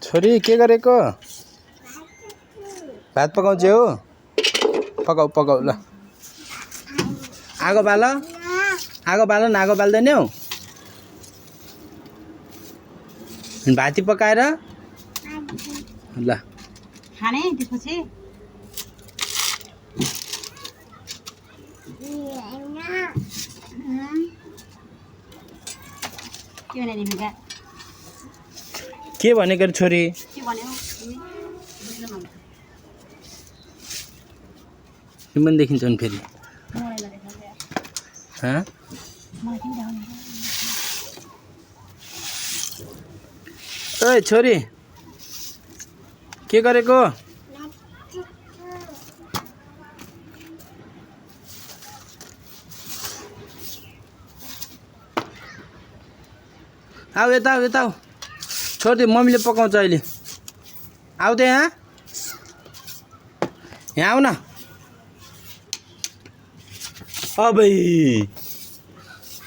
छोरी के गरेको भात पकाउँछौ हो पकाउ पकाउ ल आगो बाल न आगो बाल्दैनौ भाती पकाएर ल खाने त्यसपछि के भने तिमीका के भनेको रे छोरी के भन्यौ तिमी तिमी देखिन्छन् फेरि मलाई लगेको ह मलाई किन जाउने ओइ छोरी के गरेको आऊ यता आऊ छोडिदियो मम्मीले पकाउँछ अहिले आऊ त यहाँ आऊ न अबै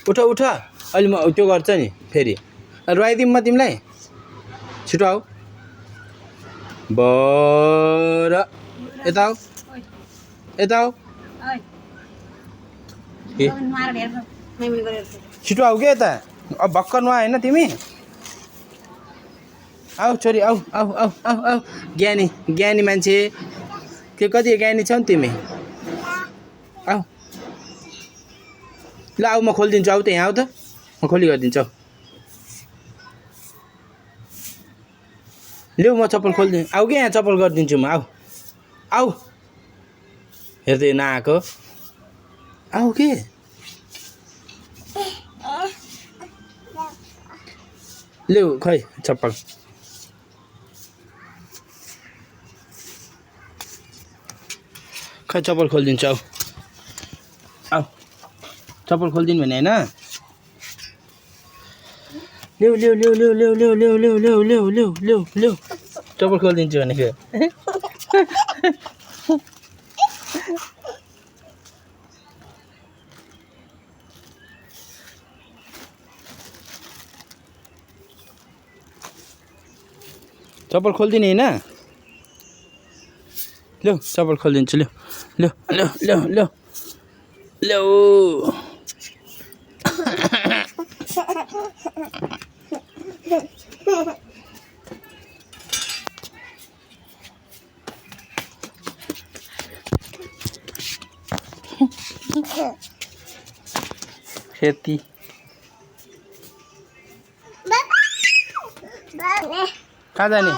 उठ अहिले म त्यो गर्छ नि फेरि रुवाइदिउँ म तिमीलाई छिटो आऊ बर यता आऊ छिटो आऊ के यता अब भर्खर नुहा होइन तिमी आऊ छोरी आऊ ज्ञानी मान्छे के कति ज्ञानी छौ नि तिमी आऊ ल आऊ म खोलिदिन्छु आऊ त यहाँ आऊ त म खोली गरिदिन्छु ल्याऊ म चप्पल खोलिदिन्छु आऊ के यहाँ चप्पल गरिदिन्छु म आऊ हेर्दै नआएको आऊ के ल्याऊ खै चप्पल खै चप्पल खोलिदिन्छु आऊ चप्पल खोलिदिनु भने होइन ल्याऊ चप्पल खोलिदिन्छु भनेको चप्पल खोलिदिने होइन ल्याऊ चप्पल खोलिदिन्छु ल्याऊ खेती कहाँ जाने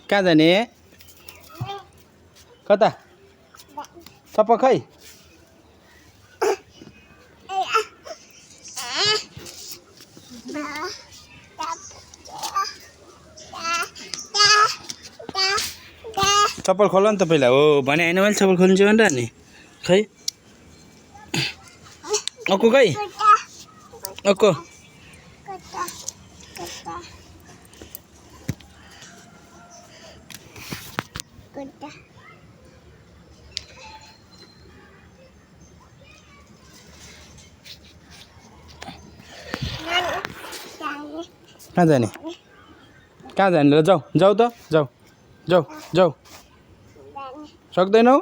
कहाँ जाने कता चप्पल खै चप्पल खोल नि त पहिला हो भने होइन मैले चप्पल खोलिन्छु भनेर नि खै अक्कु खै अक्कु कहाँ जाने र जाऊ त जाऊ सक्दैनौ